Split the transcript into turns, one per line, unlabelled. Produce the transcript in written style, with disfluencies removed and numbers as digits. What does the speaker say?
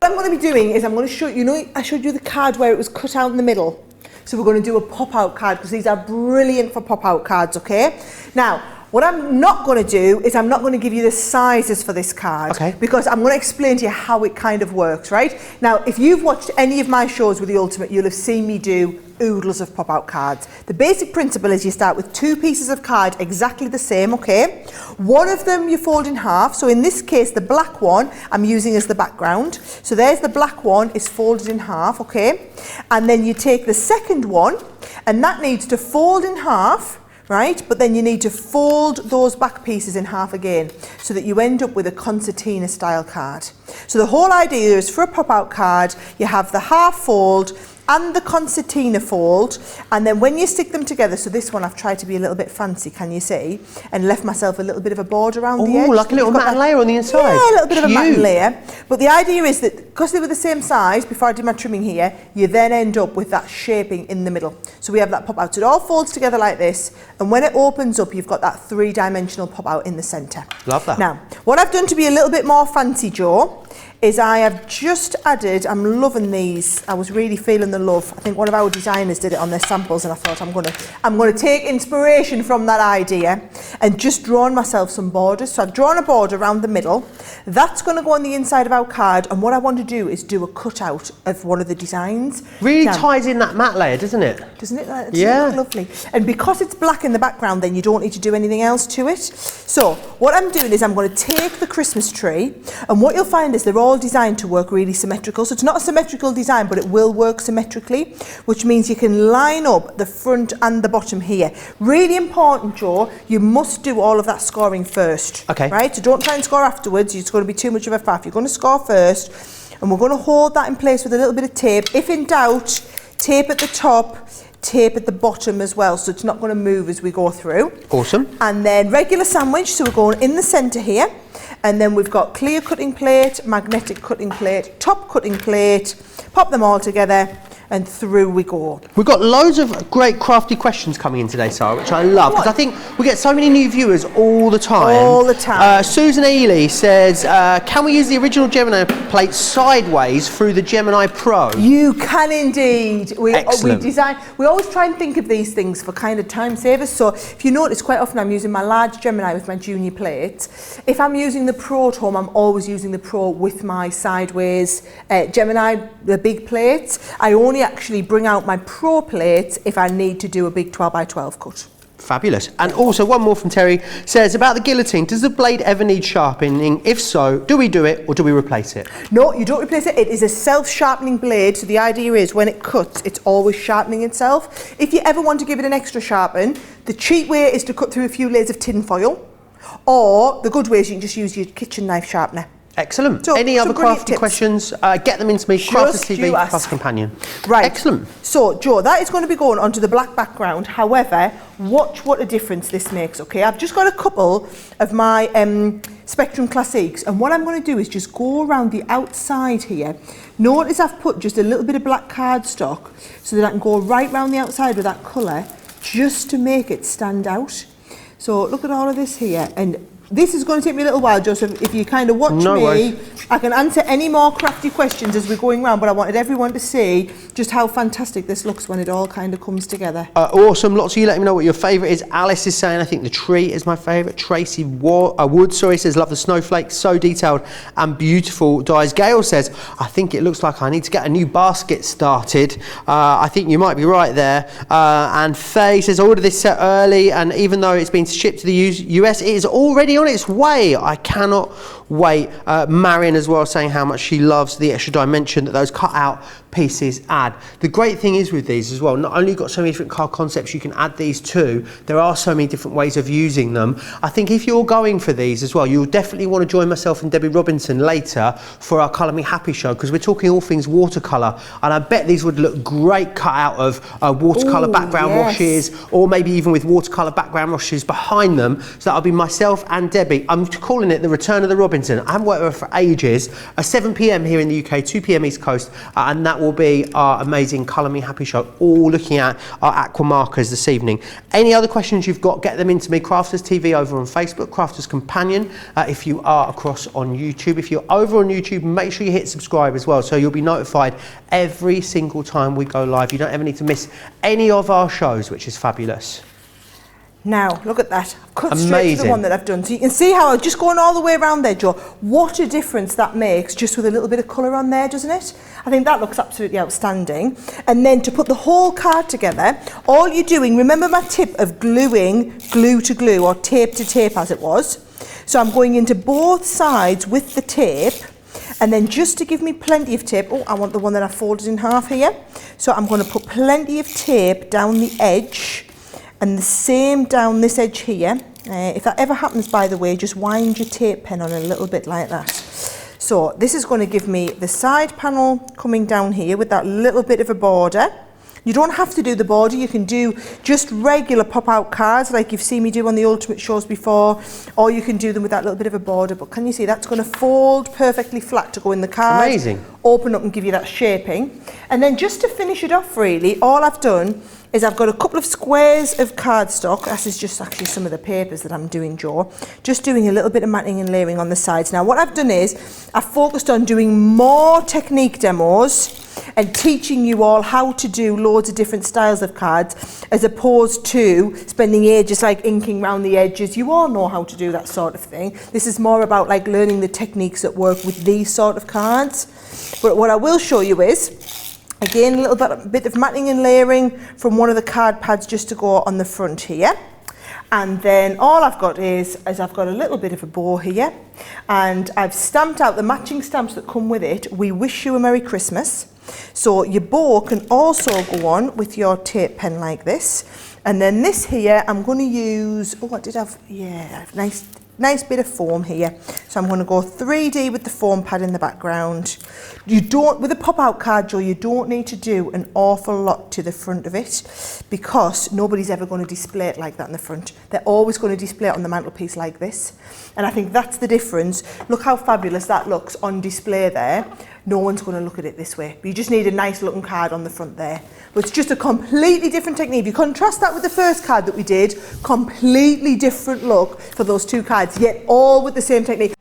I'm going to be doing is I'm going to show you, I showed you the card where it was cut out in the middle. So we're going to do a pop-out card because these are brilliant for pop-out cards, okay? Now, what I'm not going to do is I'm not going to give you the sizes for this card,
okay,
because I'm going to explain to you how it kind of works, right? Now, if you've watched any of my shows with the Ultimate, you'll have seen me do oodles of pop-out cards. The basic principle is you start with 2 pieces of card exactly the same, okay? One of them you fold in half. So in this case, the black one I'm using as the background. So there's the black one is folded in half, okay? And then you take the second one, and that needs to fold in half, right? But then you need to fold those back pieces in half again so that you end up with a concertina style card. So the whole idea is for a pop-out card, you have the half fold and the concertina fold, and then when you stick them together, so this one I've tried to be a little bit fancy, can you see, and left myself a little bit of a border around the edge.
Oh, like a little matte layer on the inside.
Yeah, a little bit of a matte layer. But the idea is that because they were the same size, before I did my trimming here, you then end up with that shaping in the middle. So we have that pop out. So it all folds together like this, and when it opens up, you've got that 3-dimensional pop out in the centre.
Love that.
Now, what I've done to be a little bit more fancy, Joe, is I have just added, I'm loving these, I was really feeling the love. I think one of our designers did it on their samples, and I thought I'm gonna take inspiration from that idea and just drawn myself some borders. So I've drawn a border around the middle. That's gonna go on the inside of our card, and what I want to do is do a cutout of one of the designs.
Really ties in that matte layer, doesn't it?
Doesn't it?
Yeah.
Look lovely. And because it's black in the background, then you don't need to do anything else to it. So what I'm doing is I'm going to take the Christmas tree, and what you'll find is they're all designed to work really symmetrical. So it's not a symmetrical design, but it will work symmetrically, which means you can line up the front and the bottom here. Really important, Joe, you must do all of that scoring first.
Okay.
Right? So don't try and score afterwards. It's going to be too much of a faff. You're going to score first, and we're going to hold that in place with a little bit of tape. If in doubt, tape at the top, tape at the bottom as well, so it's not going to move as we go through.
Awesome.
And then regular sandwich, so we're going in the centre here, and then we've got clear cutting plate, magnetic cutting plate, top cutting plate, pop them all together, and through we go.
We've got loads of great crafty questions coming in today, Sarah, which I love, because I think we get so many new viewers all the time.
All the time.
Susan Ely says, can we use the original Gemini plate sideways through the Gemini Pro?
You can indeed.
Excellent.
We always try and think of these things for kind of time savers. So if you notice, quite often I'm using my large Gemini with my junior plate. If I'm using the Pro at home, I'm always using the Pro with my sideways Gemini, the big plate. I only actually bring out my Pro plate if I need to do a big 12x12 cut.
Fabulous. And also one more from Terry says, about the guillotine, does the blade ever need sharpening? If so, do we do it or do we replace it?
No, you don't replace it. It is a self-sharpening blade, so the idea is when it cuts, it's always sharpening itself. If you ever want to give it an extra sharpen, the cheap way is to cut through a few layers of tin foil, or the good way is you can just use your kitchen knife sharpener.
Excellent.
So,
any other crafty
tips.
questions? Get them into me. Crafters TV plus companion.
Right.
Excellent.
So, Joe, that is going to be going onto the black background. However, watch what a difference this makes, okay? I've just got a couple of my Spectrum Classiques, and what I'm going to do is just go around the outside here. Notice I've put just a little bit of black cardstock so that I can go right round the outside with that colour just to make it stand out. So, look at all of this here, and this is going to take me a little while, Joseph. If you kind of watch me, I can answer any more crafty questions as we're going round, but I wanted everyone to see just how fantastic this looks when it all kind of comes together.
Awesome. Lots of you let me know what your favourite is. Alice is saying, I think the tree is my favourite. Tracy Wood, says, love the snowflake. So detailed and beautiful dies. Gail says, I think it looks like I need to get a new basket started. I think you might be right there. And Faye says, I ordered this set early, and even though it's been shipped to the US, it is already on its way. I cannot wait. Marion as well saying how much she loves the extra dimension that those cut out pieces add. The great thing is with these as well, not only got so many different card concepts you can add these to, there are so many different ways of using them. I think if you're going for these as well, you'll definitely want to join myself and Debbie Robinson later for our Colour Me Happy show, because we're talking all things watercolour, and I bet these would look great cut out of watercolour background washes, or maybe even with watercolour background washes behind them. So that'll be myself and and Debbie. I'm calling it the return of the Robinson. I haven't worked with her for ages. 7 p.m. here in the UK, 2 p.m. East Coast, and that will be our amazing Colour Me Happy show, all looking at our aqua markers this evening. Any other questions you've got, get them into me. Crafters TV over on Facebook, Crafters Companion if you are across on YouTube. If you're over on YouTube, make sure you hit subscribe as well, so you'll be notified every single time we go live. You don't ever need to miss any of our shows, which is fabulous.
Now, look at that. I've cut straight to
Amazing.
the one that I've done. So you can see how I'm just going all the way around there, Joe. What a difference that makes just with a little bit of colour on there, doesn't it? I think that looks absolutely outstanding. And then to put the whole card together, all you're doing, remember my tip of gluing glue to glue, or tape to tape as it was. So I'm going into both sides with the tape, and then just to give me plenty of tape, oh, I want the one that I folded in half here. So I'm going to put plenty of tape down the edge, and the same down this edge here. If that ever happens, by the way, just wind your tape pen on a little bit like that. So this is going to give me the side panel coming down here with that little bit of a border. You don't have to do the border, you can do just regular pop-out cards like you've seen me do on the Ultimate shows before, or you can do them with that little bit of a border. But can you see that's going to fold perfectly flat to go in the card.
Amazing.
Open up and give you that shaping. And then just to finish it off really, all I've done is I've got a couple of squares of cardstock. This is just actually some of the papers that I'm doing, Joe. Just doing a little bit of matting and layering on the sides. Now what I've done is I've focused on doing more technique demos and teaching you all how to do loads of different styles of cards, as opposed to spending ages like inking around the edges. You all know how to do that sort of thing. This is more about like learning the techniques that work with these sort of cards. But what I will show you is, again, a little bit of matting and layering from one of the card pads just to go on the front here. And then all I've got is I've got a little bit of a bow here, and I've stamped out the matching stamps that come with it. We wish you a Merry Christmas. So your bow can also go on with your tape pen like this. And then this here, I'm going to use, oh, I did have, yeah, nice bit of foam here. So I'm going to go 3D with the foam pad in the background. You don't, with a pop-out card, Joe, you don't need to do an awful lot to the front of it, because nobody's ever going to display it like that in the front. They're always going to display it on the mantelpiece like this. And I think that's the difference. Look how fabulous that looks on display there. No one's going to look at it this way. But you just need a nice looking card on the front there. But it's just a completely different technique. If you contrast that with the first card that we did, completely different look for those two cards, yet all with the same technique.